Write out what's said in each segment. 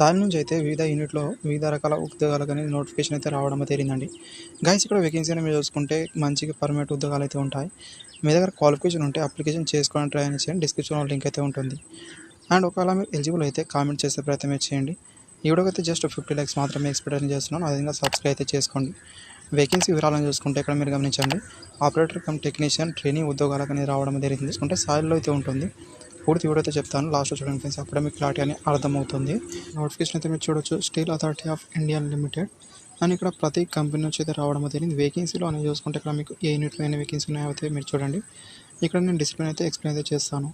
సాల్ నుంచి అయితే వివిధ యూనిట్‌లో వివిధ రకాల ఉద్యోగాలకనేది నోటిఫికేషన్ అయితే రావడం అయితే జరిగిందండి. గైస్ ఇక్కడ వేకెన్సీ అనేది మీరు చూసుకుంటే మంచిగా పర్మనెంట్ ఉద్యోగాలైతే ఉంటాయి. మీ దగ్గర క్వాలిఫికేషన్ ఉంటే అప్లికేషన్ చేసుకోవడానికి ట్రై చేయండి. డిస్క్రిప్షన్‌లో లింక్ అయితే ఉంటుంది. అండ్ ఒకవేళ మీరు ఎలిజిబుల్ అయితే కామెంట్ చేసే ప్రయత్నం అయితే చేయండి. ఈ వీడియోకైతే జస్ట్ 50 లైక్స్ మాత్రమే ఎక్స్‌పెక్ట్ చేస్తున్నాను. అదేవిధంగా సబ్స్క్రైబ్ అయితే చేసుకోండి. వేకెన్సీ వివరాలను చూసుకుంటే ఇక్కడ మీరు గమనించండి. ఆపరేటర్ కమ్ టెక్నీషియన్ ట్రైనింగ్ ఉద్యోగాలకనేది రావడం జరిగింది. చూసుకుంటే సాయిల్లో అయితే ఉంటుంది. పూర్తి వీడియో అయితే చెప్తాను. లాస్ట్‌లో చూడండి ఫ్రెండ్స్. అప్పుడే మీకు క్లారిటీ అని అర్థమవుతుంది. నోటిఫికేషన్ అయితే మీరు చూడొచ్చు. Steel authority of India limited అని ఇక్కడ ప్రతి కంపెనీ నుంచి అయితే రావడం జరిగింది. వేకెన్సీలో అనేది చూసుకుంటే ఇక్కడ మీకు ఏ యూనిట్లో ఎన్ని వేకెన్సీ ఉన్నాయో అయితే మీరు చూడండి. ఇక్కడ నేను డిసిప్లిన్ అయితే ఎక్స్ప్లెయిన్ అయితే చేస్తాను.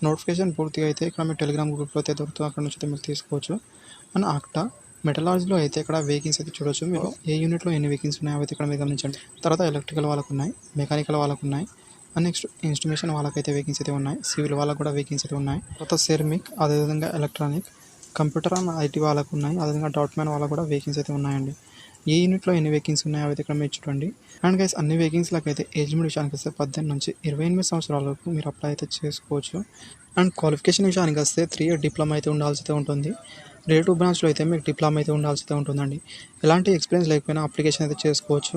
నోటిఫికేషన్ పూర్తిగా అయితే ఇక్కడ మీ టెలిగ్రామ్ గ్రూప్లో అయితే దొరుకుతుంది. అక్కడ నుంచి అయితే మీరు తీసుకోవచ్చు. అండ్ అక్కడ మెటలాజీలో అయితే ఇక్కడ వేకెన్సీ అయితే చూడొచ్చు. మీరు ఏ యూనిట్లో ఎన్ని వేకెన్సీ ఉన్నాయో అయితే ఇక్కడ మీరు గమనించండి. తర్వాత ఎలక్ట్రికల్ వాళ్ళకు ఉన్నాయి, మెకానికల్ వాళ్ళకు ఉన్నాయి. అండ్ నెక్స్ట్ ఇన్స్టిమేషన్ వాళ్ళకైతే వేకెన్సీ అయితే ఉన్నాయి. సివిల్ వాళ్ళకు కూడా వేకెన్సీ అయితే ఉన్నాయి. తర్వాత సెరమిక్, అదేవిధంగా ఎలక్ట్రానిక్, కంప్యూటర్ అండ్ ఐటీ వాళ్ళకు ఉన్నాయి. అదేవిధంగా డాట్ మ్యాన్ వాళ్ళకు కూడా వేకెన్సీ అయితే ఉన్నాయండి. ఏ యూనిట్లో ఎన్ని వేకెన్సీ ఉన్నాయో అయితే ఇక్కడ మీరు చూడండి. అండ్ గైస్ అన్ని వేకెన్సీలకు అయితే ఏజ్ లిమిట్ విషయానికి వస్తే 18 నుంచి 28 సంవత్సరాల వరకు మీరు అప్లై అయితే చేసుకోవచ్చు. అండ్ క్వాలిఫికేషన్ విషయానికి వస్తే 3 ఇయర్ డిప్లొమా అయితే ఉండాల్సి అయితే ఉంటుంది. రిలేటివ్ బ్రాంచ్లో అయితే మీకు డిప్లొమా అయితే ఉండాల్సి అయితే ఉంటుందండి. ఎలాంటి ఎక్స్పీరియన్స్ లేకపోయినా అప్లికేషన్ అయితే చేసుకోవచ్చు.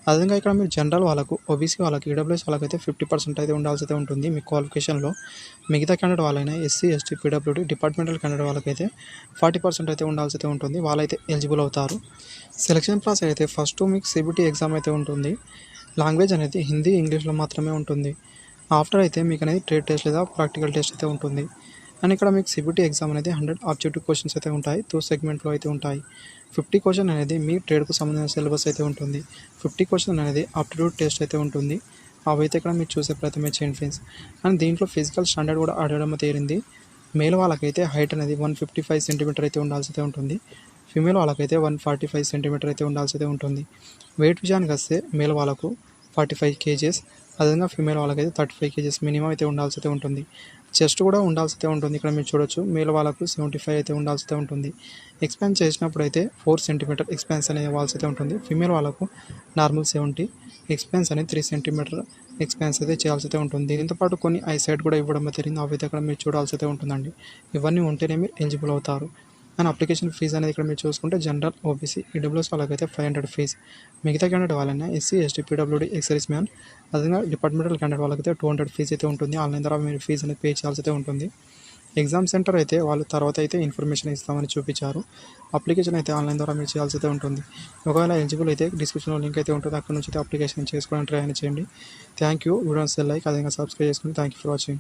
అదేవిధంగా ఇక్కడ మీరు జనరల్ వాళ్ళకు, ఓబీసీ వాళ్ళకి, ఈడబ్ల్యూఎస్ వాళ్ళకి అయితే 50% అయితే ఉండాల్సి అయితే ఉంటుంది మీ క్వాలిఫికేషన్లో. మిగతా క్యాండిడేట్ వాళ్ళైనా SC, ST, PWD, departmental candidate వాళ్ళకైతే 40% అయితే ఉండాల్సి అయితే ఉంటుంది. వాళ్ళైతే ఎలిజిబుల్ అవుతారు. సెలక్షన్ ప్రాసెస్ అయితే ఫస్ట్ మీకు సిబిటీ ఎగ్జామ్ అయితే ఉంటుంది. లాంగ్వేజ్ అనేది హిందీ, ఇంగ్లీష్లో మాత్రమే ఉంటుంది. ఆఫ్టర్ అయితే మీకు అనేది ట్రేడ్ టెస్ట్ లేదా ప్రాక్టికల్ టెస్ట్ అయితే ఉంటుంది. అండ్ ఇక్కడ మీకు సిబిటీ ఎగ్జామ్ అనేది 100 ఆబ్జెక్టివ్ క్వశ్చన్స్ అయితే ఉంటాయి. 2 సెగ్మెంట్లో అయితే ఉంటాయి. 50 క్వశ్చన్ అనేది మీ ట్రేడ్కు సంబంధించిన సిలబస్ అయితే ఉంటుంది. 50 క్వశ్చన్ అనేది ఆప్టిట్యూడ్ టెస్ట్ అయితే ఉంటుంది. అవైతే ఇక్కడ మీరు చూసే ప్రయత్నమే చేయండి ఫ్రెండ్స్. అండ్ దీంట్లో ఫిజికల్ స్టాండర్డ్ కూడా అడగడం తేరింది. మేల్ వాళ్ళకైతే హైట్ అనేది 155 సెంటీమీటర్ అయితే ఉండాల్సి అయితే ఉంటుంది. ఫీమేల్ వాళ్ళకైతే 145 సెంటీమీటర్ అయితే ఉండాల్సి అయితే ఉంటుంది. వెయిట్ విషయానికి వస్తే మేల్ వాళ్ళకు 45 కేజెస్, అదేవిధంగా ఫీమేల్ వాళ్ళకైతే 35 కేజెస్ మినిమం అయితే ఉండాల్సి అయితే ఉంటుంది. చెస్ట్ కూడా ఉండాల్సి అయితే ఉంటుంది. ఇక్కడ మీరు చూడొచ్చు. మేల్ వాళ్ళకు 75 అయితే ఉండాల్సి అయితే ఉంటుంది. ఎక్స్పాన్స్ చేసినప్పుడు అయితే 4 సెంటీమీటర్ ఎక్స్పాన్స్ అనేది ఇవ్వాల్సి అయితే ఉంటుంది. ఫీమేల్ వాళ్ళకు నార్మల్ 70, ఎక్స్పాన్స్ అనేది 3 సెంటీమీటర్ ఎక్స్పాన్స్ అయితే చేయాల్సి అయితే ఉంటుంది. దీంతో పాటు కొన్ని ఐ సైట్ కూడా ఇవ్వడం జరిగింది. అవి అయితే ఇక్కడ మీరు చూడాల్సి అయితే ఉంటుందండి. ఇవన్నీ ఉంటేనే మీరు ఎలిజిబుల్ అవుతారు. అండ్ అప్లికేషన్ ఫీజు అనేది ఇక్కడ మీరు చూసుకుంటే జనరల్, ఓబీసీ, ఈడబ్ల్యూఎస్ వాళ్ళకైతే 500 ఫీజు. మిగతా క్యాండిడేట్ వాళ్ళైనా ఎస్సీ, ఎస్టీ, పీడబ్ల్యూడీ, ఎక్సైజ్ మ్యాన్, అదేవిధంగా డిపార్ట్మెంటల్ క్యాండిడేట్ వాళ్ళకైతే 200 ఫీజు అయితే ఉంటుంది. ఆన్లైన్ ద్వారా మీరు ఫీజు అనేది పే చేయాల్సి అయితే ఉంటుంది. ఎగ్జామ్ సెంటర్ అయితే వాళ్ళు తర్వాత అయితే ఇన్ఫర్మేషన్ ఇస్తామని చూపించారు. అప్లికేషన్ అయితే ఆన్లైన్ ద్వారా మీరు చేయాల్సి అయితే ఉంటుంది. ఒకవేళ ఎలిజిబుల్ అయితే డిస్క్రిప్షన్లో లింక్ అయితే ఉంటుంది. అక్కడ నుంచి అయితే అప్లికేషన్ చేసుకోవడానికి ట్రై చేయండి. Thank you. వీడియోస్ లైక్, అదేవిధంగా సబ్స్క్రైబ్ చేసుకోండి. Thank you for watching.